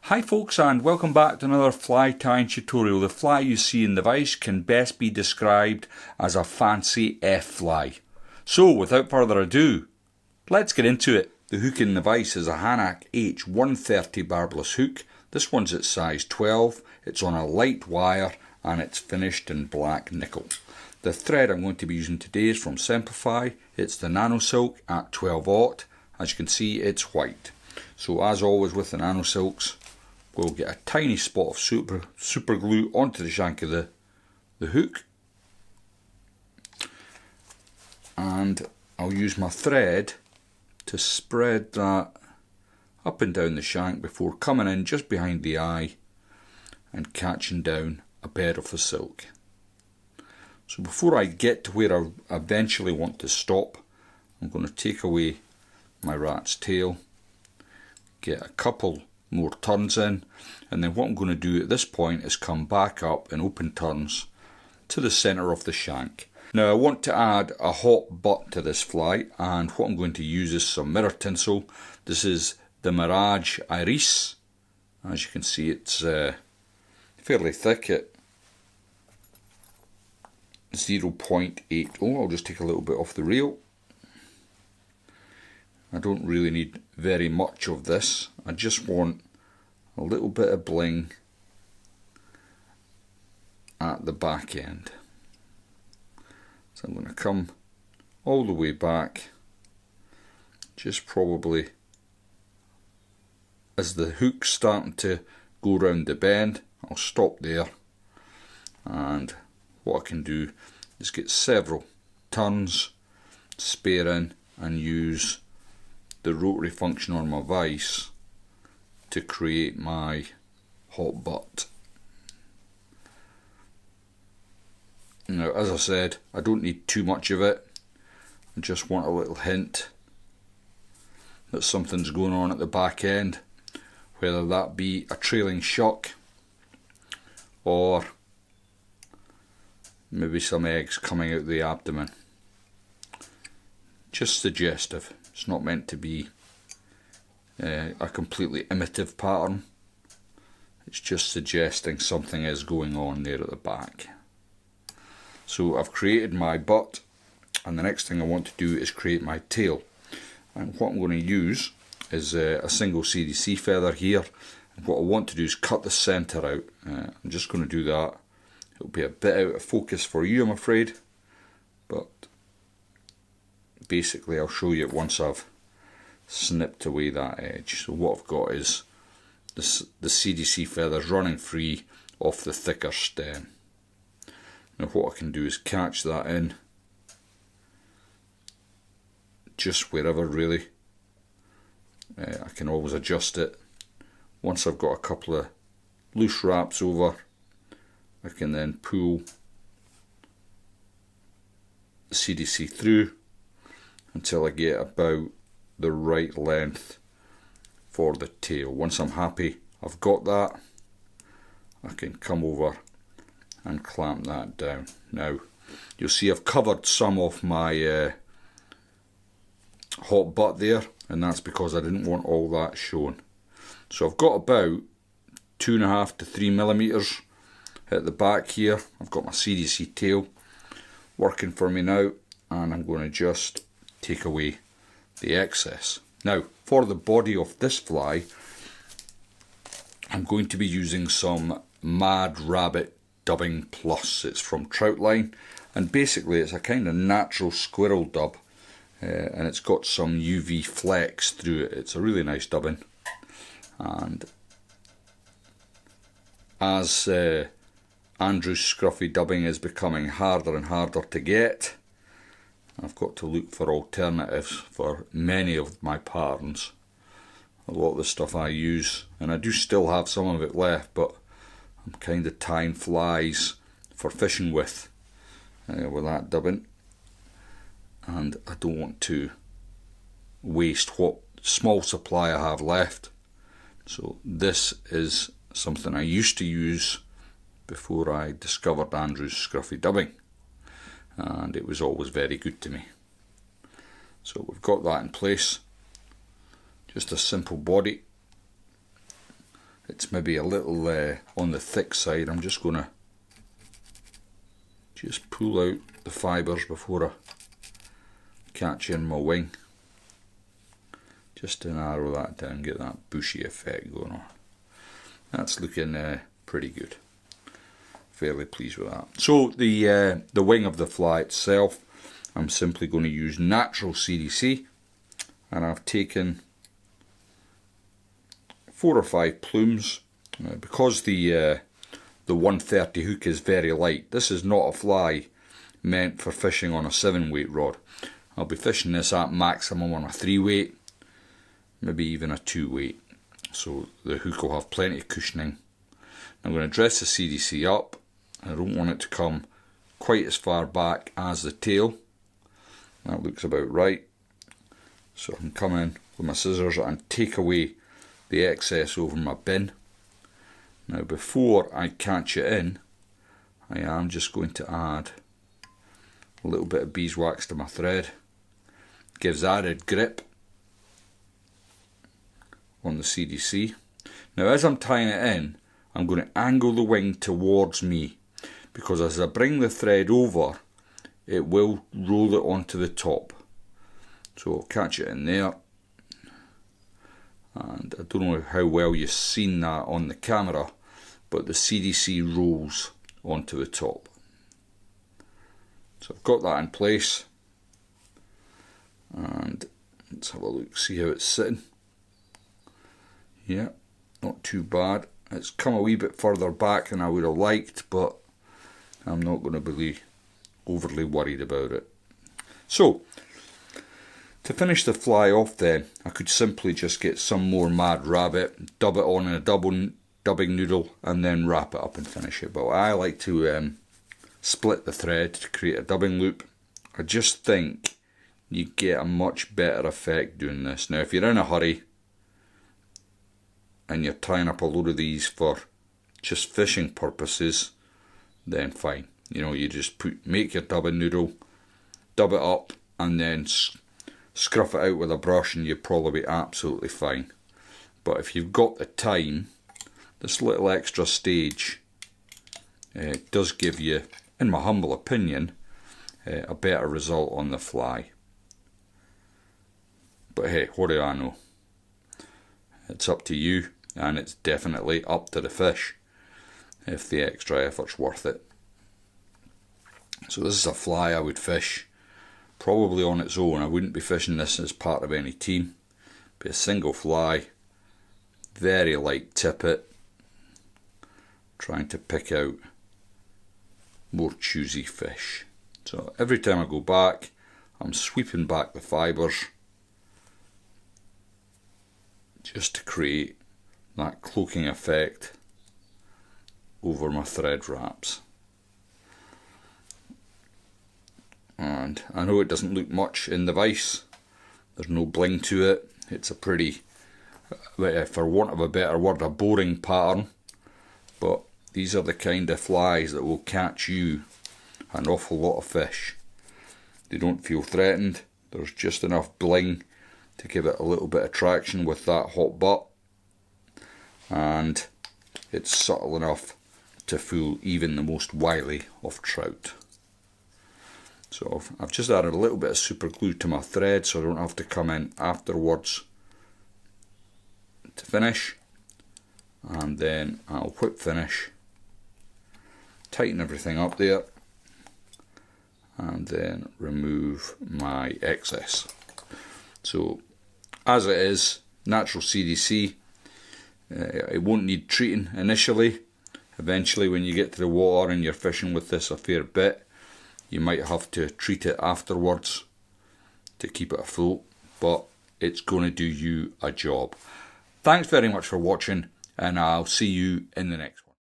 Hi folks, and welcome back to another fly tying tutorial. The fly you see in the vise can best be described as a fancy F-fly. So without further ado, let's get into it. The hook in the vise is a Hanak H130 barbless hook. This one's at size 12, it's on a light wire and it's finished in black nickel. The thread I'm going to be using today is from Semplify. It's the Nano Silk at 12/0. As you can see, it's white. So as always with the Nano Silks, we'll get a tiny spot of super glue onto the shank of the hook, and I'll use my thread to spread that up and down the shank before coming in just behind the eye and catching down a bed of the silk. So before I get to where I eventually want to stop, I'm going to take away my rat's tail, get a couple more turns in, and then what I'm going to do at this point is come back up in open turns to the centre of the shank. Now I want to add a hot butt to this fly, and what I'm going to use is some mirror tinsel. This is the Mirage Iris. As you can see, it's fairly thick at 0.80. I'll just take a little bit off the reel. I don't really need very much of this. I just want a little bit of bling at the back end. So I'm going to come all the way back, just probably as the hook's starting to go round the bend. I'll stop there, and what I can do is get several turns, spare in, and use the rotary function on my vise to create my hot butt. Now, as I said, I don't need too much of it. I just want a little hint that something's going on at the back end, whether that be a trailing shock or maybe some eggs coming out the abdomen. Just suggestive. It's not meant to be a completely imitative pattern. It's just suggesting something is going on there at the back. So I've created my butt, and the next thing I want to do is create my tail. And what I'm going to use is a single CDC feather here. And what I want to do is cut the centre out. I'm just going to do that. It'll be a bit out of focus for you, I'm afraid, but basically I'll show you it once I've snipped away that edge. So what I've got is the CDC feathers running free off the thicker stem. Now what I can do is catch that in just wherever really. I can always adjust it. Once I've got a couple of loose wraps over, I can then pull the CDC through until I get about the right length for the tail. Once I'm happy I've got that, I can come over and clamp that down. Now you'll see I've covered some of my hot butt there, and that's because I didn't want all that shown. So I've got about 2.5 to 3 millimeters at the back here. I've got my CDC tail working for me now, and I'm going to just take away the excess. Now for the body of this fly, I'm going to be using some Mad Rabbit Dubbing Plus. It's from Troutline, and basically it's a kind of natural squirrel dub, and it's got some UV flex through it. It's a really nice dubbing, and as Andrew's scruffy dubbing is becoming harder and harder to get, I've got to look for alternatives for many of my patterns. A lot of the stuff I use, and I do still have some of it left, but I'm kind of tying flies for fishing with that dubbing, and I don't want to waste what small supply I have left. So this is something I used to use before I discovered Andrew's scruffy dubbing, and it was always very good to me. So we've got that in place. Just a simple body. it's maybe a little on the thick side, I'm just going to just pull out the fibres before I catch in my wing, just to narrow that down, get that bushy effect going on. That's looking pretty good. Fairly pleased with that. So the wing of the fly itself, I'm simply going to use natural CDC, and I've taken 4 or 5 plumes because the 130 hook is very light. This is not a fly meant for fishing on a 7-weight rod. I'll be fishing this at maximum on a 3-weight, maybe even a 2-weight. So the hook will have plenty of cushioning. I'm going to dress the CDC up. I don't want it to come quite as far back as the tail. That looks about right. So I can come in with my scissors and take away the excess over my bin. Now before I catch it in, I am just going to add a little bit of beeswax to my thread. Gives added grip on the CDC. Now as I'm tying it in, I'm going to angle the wing towards me, because as I bring the thread over, it will roll it onto the top. So I'll catch it in there, and I don't know how well you've seen that on the camera, but the CDC rolls onto the top. So I've got that in place, and let's have a look, see how it's sitting. Yeah, not too bad. It's come a wee bit further back than I would have liked, but I'm not going to be overly worried about it. So, to finish the fly off then, I could simply just get some more Mad Rabbit, dub it on in a dubbing noodle, and then wrap it up and finish it. But I like to split the thread to create a dubbing loop. I just think you get a much better effect doing this. Now if you're in a hurry and you're tying up a load of these for just fishing purposes, then fine. You know, you just make your dubbing noodle, dub it up, and then scruff it out with a brush, and you'll probably be absolutely fine. But if you've got the time, this little extra stage does give you, in my humble opinion, a better result on the fly. But hey, what do I know? It's up to you, and it's definitely up to the fish if the extra effort's worth it. So this is a fly I would fish probably on its own. I wouldn't be fishing this as part of any team. Be a single fly, very light tippet, trying to pick out more choosy fish. So every time I go back, I'm sweeping back the fibres just to create that cloaking effect over my thread wraps. And I know it doesn't look much in the vise, there's no bling to it, it's a pretty, for want of a better word, a boring pattern, but these are the kind of flies that will catch you an awful lot of fish. They don't feel threatened, there's just enough bling to give it a little bit of traction with that hot butt, and it's subtle enough to fool even the most wily of trout. So I've just added a little bit of super glue to my thread so I don't have to come in afterwards to finish, and then I'll whip finish, tighten everything up there, and then remove my excess. So as it is, natural CDC, it won't need treating initially. Eventually when you get to the water and you're fishing with this a fair bit, you might have to treat it afterwards to keep it afloat, but it's going to do you a job. Thanks very much for watching, and I'll see you in the next one.